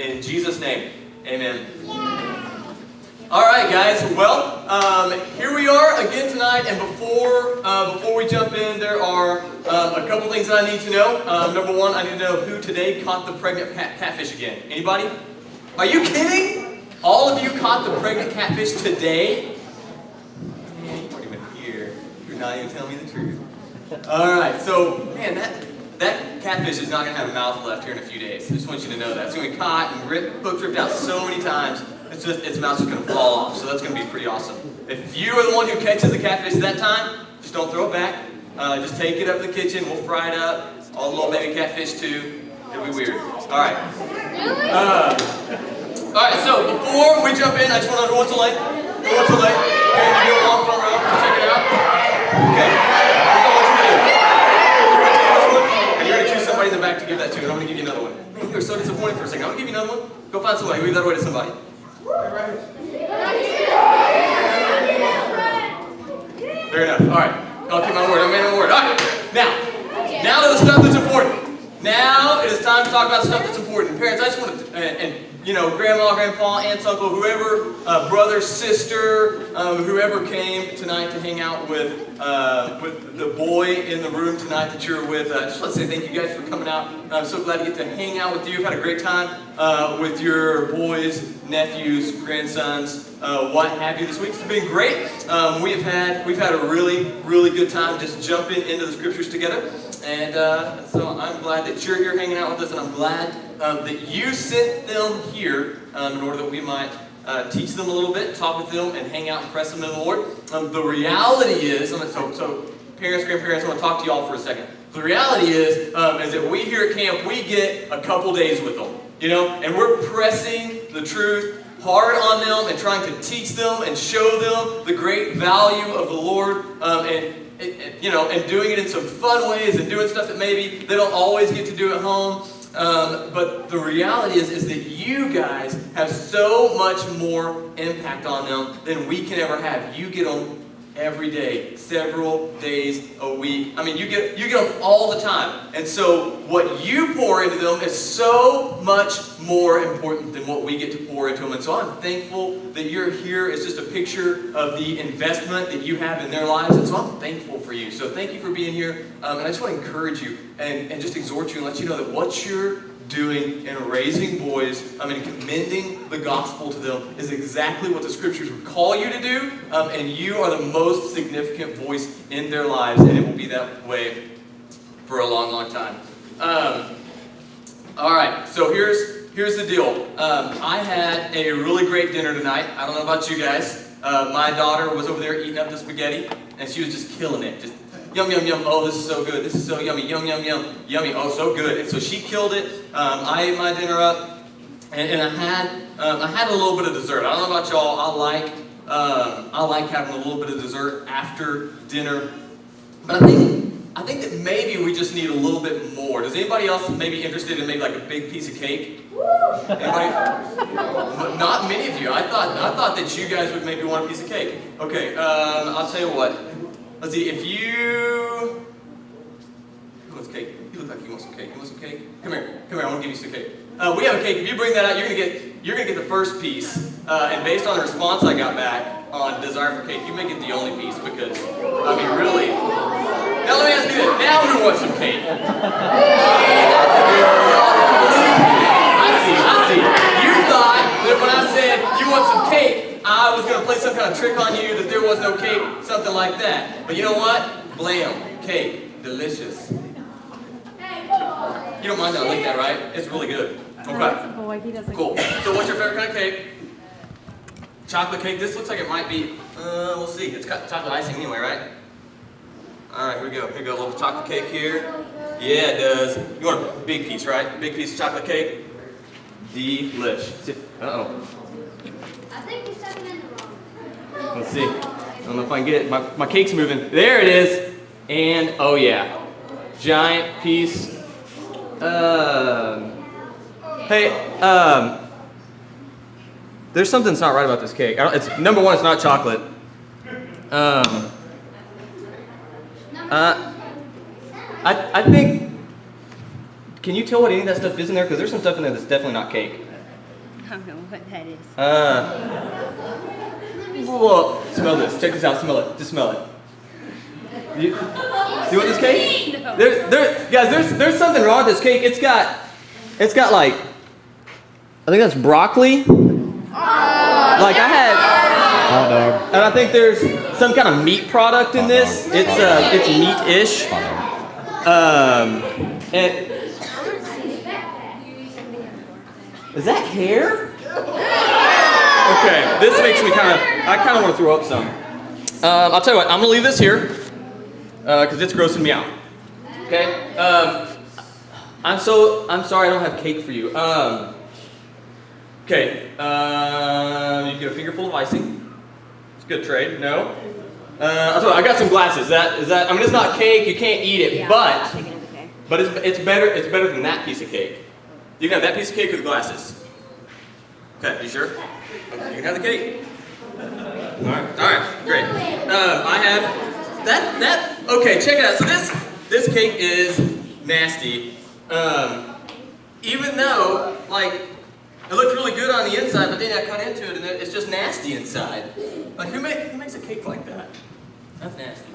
In Jesus' name, amen. All right, guys. Well, here we are again tonight, and before we jump in, there are a couple things that I need to know. Number one, I need to know who today caught the pregnant catfish again. Anybody? Are you kidding? All of you caught the pregnant catfish today? Man, you weren't even here. You're not even telling me the truth. All right. So, man, that catfish is not going to have a mouth left here in a few days. I just want you to know that. It's going to be caught and hooks ripped out so many times, its mouth's just going to fall off. So that's going to be pretty awesome. If you are the one who catches the catfish that time, just don't throw it back. Just take it up to the kitchen. We'll fry it up. All the little baby catfish too. It'll be weird. All right. All right. So before we jump in, I just want to know what's so late. What's so late? Okay, you do a long front row. Check it out. Okay. In the back to give that to, and I'm going to give you another one. Man, you were so disappointed for a second. I'm going to give you another one. Go find somebody. Leave that away to somebody. Fair enough. All right. I'll keep my word. I'm man of my word. All right. Now to the stuff that's important. Now it is time to talk about stuff that's important. Parents, I just want to, grandma, grandpa, aunts, uncle, whoever, brother, sister, whoever came tonight to hang out with the boy in the room tonight that you're with. Just want to say thank you guys for coming out. I'm so glad to get to hang out with you. I've had a great time with your boys, nephews, grandsons, what have you this week. It's been great. We've had a really, really good time just jumping into the scriptures together. And so I'm glad that you're here hanging out with us, and I'm glad that you sent them here in order that we might teach them a little bit, talk with them, and hang out and press them in the Lord. The reality is, so parents, grandparents, I want to talk to you all for a second. The reality is that we here at camp, we get a couple days with them, and we're pressing the truth hard on them and trying to teach them and show them the great value of the Lord, and doing it in some fun ways and doing stuff that maybe they don't always get to do at home. But the reality is that you guys have so much more impact on them than we can ever have. You get them every day, several days a week. I mean, you get them all the time. And so what you pour into them is so much more important than what we get to pour into them. And so I'm thankful that you're here. It's just a picture of the investment that you have in their lives. And so I'm thankful for you. So thank you for being here. And I just want to encourage you and just exhort you and let you know that what you're doing in raising boys, commending the gospel to them is exactly what the scriptures would call you to do, and you are the most significant voice in their lives, and it will be that way for a long, long time. All right, so here's the deal. I had a really great dinner tonight. I don't know about you guys. My daughter was over there eating up the spaghetti, and she was just killing it. Just yum, yum, yum. Oh, this is so good. This is so yummy. Yum, yum, yum. Yummy. Oh, so good. And so she killed it. I ate my dinner up, and I had a little bit of dessert. I don't know about y'all. I like having a little bit of dessert after dinner. But I think that maybe we just need a little bit more. Does anybody else maybe interested in maybe like a big piece of cake? Anybody? Not many of you. I thought that you guys would maybe want a piece of cake. Okay. I'll tell you what. Let's see, if you... Who wants cake? You look like you want some cake. You want some cake? Come here, I want to give you some cake. We have a cake. If you bring that out, you're gonna get the first piece. And based on the response I got back on desire for cake, you may get the only piece because, really. Now let me ask you this. Now who wants some cake? I see. You thought that when I said you want some cake, I was going to play some kind of trick on you that there was no cake, something like that. But you know what? Blam. Cake. Delicious. You don't mind that I lick that, right? It's really good. Okay. Cool. So what's your favorite kind of cake? Chocolate cake. This looks like it might be, we'll see. It's got chocolate icing anyway, right? All right, here we go. Here we go. A little chocolate cake here. Yeah, it does. You want a big piece, right? Big piece of chocolate cake. Delish. Uh-oh. I think you're stepping in the wrong. Let's see. I don't know if I can get it. My cake's moving. There it is. And, oh yeah. Giant piece. There's something that's not right about this cake. It's number one, it's not chocolate. I think, can you tell what any of that stuff is in there? Because there's some stuff in there that's definitely not cake. I don't know what that is. Whoa, smell this. Check this out. Smell it. Just smell it. You want this cake? No. Guys, there's something wrong with this cake. It's got like, I think that's broccoli. Like I had Hot dog. and I think there's some kind of meat product in this. It's meat-ish. And is that hair? Okay, this makes me I kind of want to throw up some. I'll tell you what, I'm gonna leave this here because it's grossing me out. Okay. I'm sorry I don't have cake for you. Okay. You get a finger full of icing. It's a good trade. No. I'll tell you what, I got some glasses. Is that? I mean, it's not cake. You can't eat it, Yeah, but I'm thinking it's okay. it's better. It's better than that piece of cake. You can have that piece of cake with glasses. Okay. You sure? Okay, you can have the cake. All right, great. I have that. Okay, check it out. So this cake is nasty. Even though like it looked really good on the inside, but then I cut into it and it's just nasty inside. Like who makes a cake like that? That's nasty.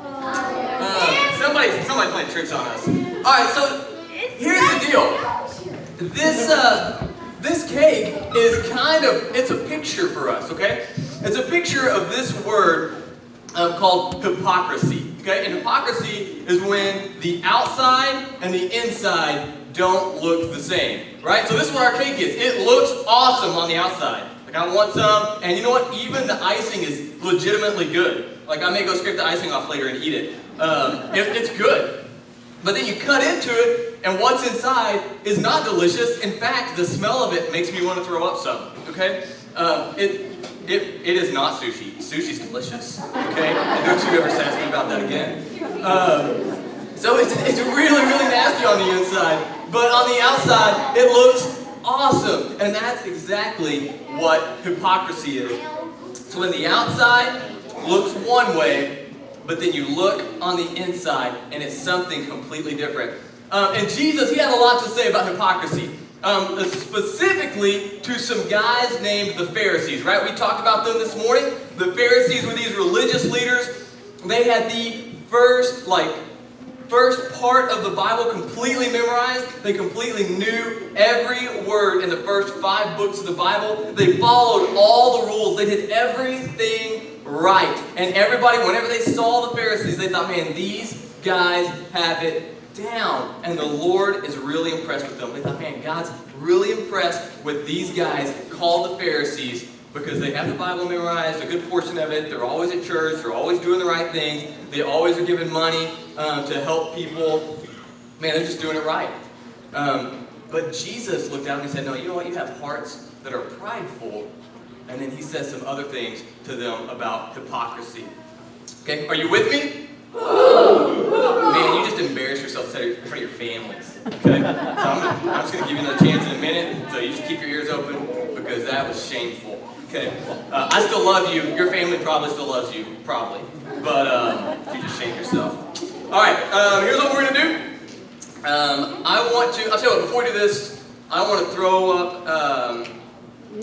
Somebody's playing tricks on us. All right, so here's the deal. This cake is it's a picture for us, okay? It's a picture of this word called hypocrisy, okay? And hypocrisy is when the outside and the inside don't look the same, right? So this is what our cake is. It looks awesome on the outside. Like I want some, and you know what? Even the icing is legitimately good. Like I may go scrape the icing off later and eat it. It's good. But then you cut into it, and what's inside is not delicious. In fact, the smell of it makes me want to throw up some, okay? It is not sushi. Sushi's delicious, okay? And don't you ever ask me about that again. So it's really, really nasty on the inside, but on the outside, it looks awesome. And that's exactly what hypocrisy is. So when the outside looks one way, but then you look on the inside, and it's something completely different. And Jesus, he had a lot to say about hypocrisy. Specifically to some guys named the Pharisees, right? We talked about them this morning. The Pharisees were these religious leaders. They had the first part of the Bible completely memorized. They completely knew every word in the first 5 books of the Bible. They followed all the rules. They did everything right. And everybody, whenever they saw the Pharisees, they thought, man, these guys have it down. And the Lord is really impressed with them. They thought, man, God's really impressed with these guys called the Pharisees because they have the Bible memorized, a good portion of it. They're always at church. They're always doing the right things. They always are giving money to help people. Man, they're just doing it right. But Jesus looked at them and said, no, you know what? You have hearts that are prideful. And then he says some other things to them about hypocrisy. Okay, are you with me? Man, you just embarrass yourself in front of your families. Okay? So I'm just going to give you another chance in a minute. So you just keep your ears open because that was shameful. Okay? I still love you. Your family probably still loves you. Probably. But you just shame yourself. All right. Here's what we're going to do. I'll tell you what, before we do this, I want to throw up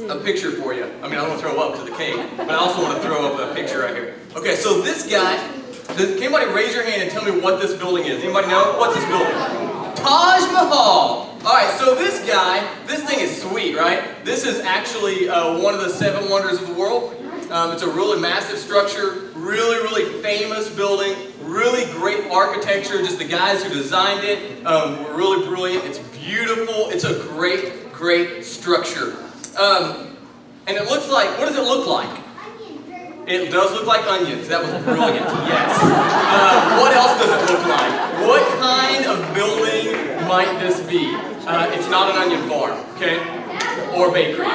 a picture for you. I mean, I don't want to throw up to the cake, but I also want to throw up a picture right here. Okay, so this guy, can anybody raise your hand and tell me what this building is? Anybody know? What's this building? Taj Mahal. All right, so this thing is sweet, right? This is actually one of the 7 wonders of the world. It's a really massive structure, really, really famous building, really great architecture. Just the guys who designed it were really brilliant. It's beautiful. It's a great, great structure. And it looks like, what does it look like? It does look like onions. That was brilliant. Yes. What else does it look like? What kind of building might this be? It's not an onion farm, okay? Or bakery.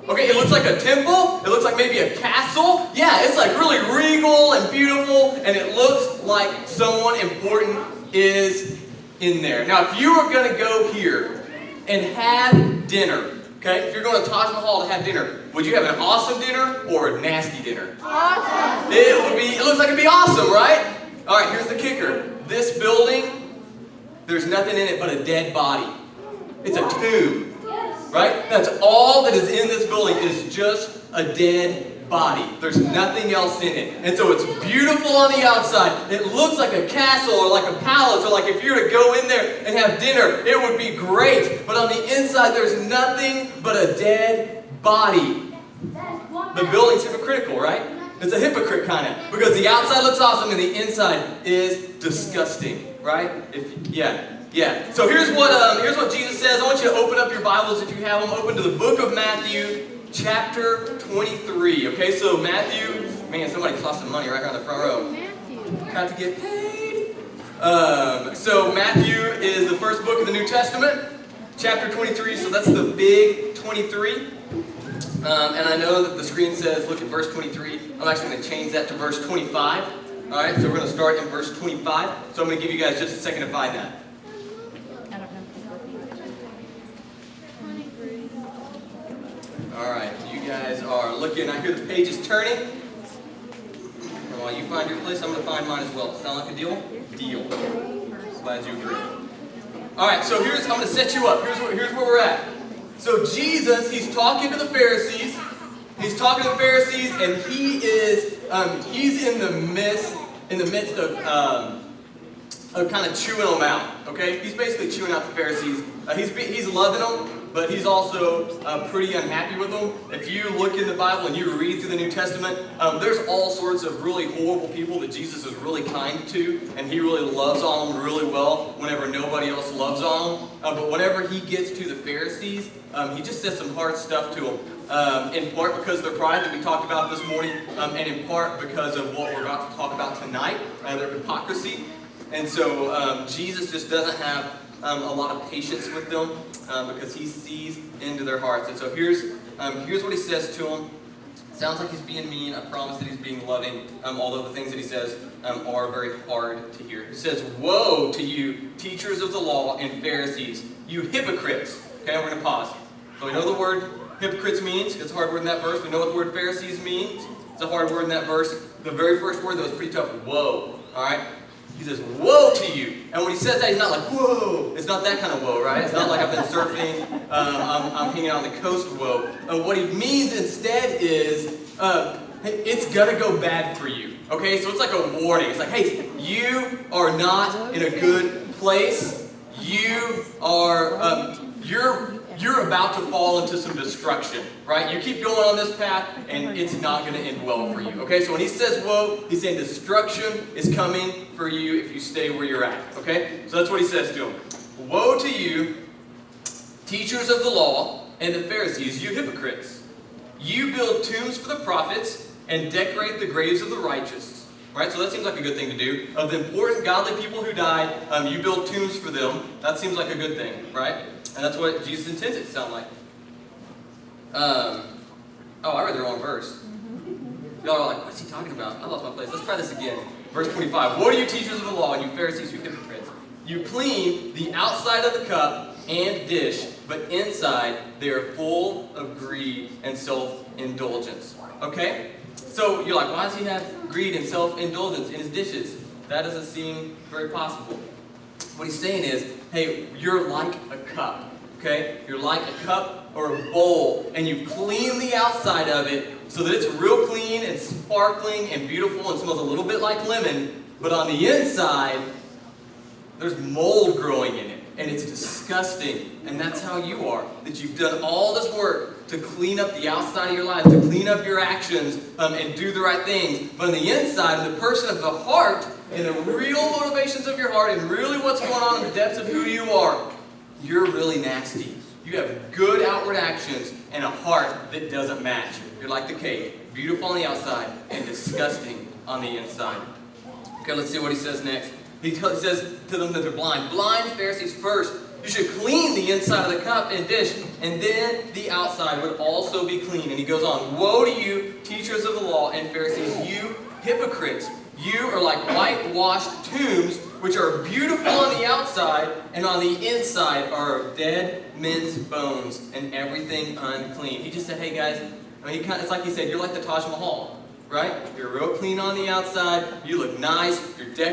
Okay, it looks like a temple. It looks like maybe a castle. Yeah, it's like really regal and beautiful, and it looks like someone important is in there. Now, if you were going to go here and have dinner, okay, if you're going to Taj Mahal to have dinner, would you have an awesome dinner or a nasty dinner? Awesome. It looks like it'd be awesome, right? All right, here's the kicker. This building, there's nothing in it but a dead body. It's a tomb. right? That's all that is in this building is just a dead body. There's nothing else in it. And so it's beautiful on the outside. It looks like a castle or like a palace, or like if you were to go in there and have dinner, it would be great. But on the inside, there's nothing but a dead body. The building's hypocritical, right? It's a hypocrite kind of, because the outside looks awesome and the inside is disgusting, right? Yeah. So here's what Jesus says. I want you to open up your Bibles if you have them. Open to the book of Matthew, chapter 23. Okay, so Matthew, man, somebody cost some money right here on the front row. Got to get paid. So Matthew is the first book of the New Testament, chapter 23. So that's the big 23. And I know that the screen says, look at verse 23. I'm actually going to change that to verse 25. All right, so we're going to start in verse 25. So I'm going to give you guys just a second to find that. All right, you guys are looking. I hear the pages turning. And while you find your place, I'm going to find mine as well. Sound like a deal? Deal. Glad you agree. All right, so I'm going to set you up. Here's where we're at. So Jesus, he's talking to the Pharisees. He's talking to the Pharisees, and he's in the midst of kind of chewing them out. Okay, he's basically chewing out the Pharisees. He's loving them, but he's also pretty unhappy with them. If you look in the Bible and you read through the New Testament, there's all sorts of really horrible people that Jesus is really kind to, and he really loves on them really well whenever nobody else loves on them. But whenever he gets to the Pharisees, he just says some hard stuff to them. In part because of their pride that we talked about this morning, and in part because of what we're about to talk about tonight, their hypocrisy. And so Jesus just doesn't have a lot of patience with them because he sees into their hearts. And so here's what he says to them. Sounds like he's being mean. I promise that he's being loving, although the things that he says are very hard to hear. He says, "Woe to you, teachers of the law and Pharisees, you hypocrites." Okay, we're going to pause. So we know the word hypocrites means. It's a hard word in that verse. We know what the word Pharisees means. It's a hard word in that verse. The very first word that was pretty tough, woe. All right? He says, "Woe to you." And when he says that, he's not like, "Whoa." It's not that kind of woe, right? It's not like I've been surfing, I'm hanging out on the coast woe. What he means instead is, hey, it's going to go bad for you. Okay? So it's like a warning. It's like, hey, you are not in a good place. You are, you're about to fall into some destruction, right? You keep going on this path, and it's not going to end well for you. Okay, so when he says woe, he's saying destruction is coming for you if you stay where you're at. Okay, so that's what he says to them. "Woe to you, teachers of the law and the Pharisees, you hypocrites! You build tombs for the prophets and decorate the graves of the righteous." Right, so that seems like a good thing to do. Of the important, godly people who died, you build tombs for them. That seems like a good thing, right? And that's what Jesus intends it to sound like. I read the wrong verse. Y'all are like, what's he talking about? I lost my place. Let's try this again. Verse 25. "Woe to you, teachers of the law, and you Pharisees, you hypocrites! You clean the outside of the cup and dish, but inside they are full of greed and self-indulgence." Okay? So you're like, why does he have greed and self-indulgence in his dishes? That doesn't seem very possible. What he's saying is, hey, you're like a cup, okay? You're like a cup or a bowl, and you clean the outside of it so that it's real clean and sparkling and beautiful and smells a little bit like lemon, but on the inside, there's mold growing in it, and it's disgusting, and that's how you are, that you've done all this work to clean up the outside of your life, to clean up your actions, and do the right things, but on the inside, in the person of the heart, in the real motivations of your heart, and really what's going on in the depths of who you are, you're really nasty. You have good outward actions and a heart that doesn't match. You're like the cake, beautiful on the outside and disgusting on the inside. Okay, let's see what he says next. He says to them that they're blind. "Blind Pharisees first. You should clean the inside of the cup and dish, and then the outside would also be clean." And he goes on, "Woe to you, teachers of the law and Pharisees, you hypocrites! You are like whitewashed tombs, which are beautiful on the outside, and on the inside are dead men's bones and everything unclean." He just said, hey guys, it's like he said, you're like the Taj Mahal, right? You're real clean on the outside, you look nice, you're decorated.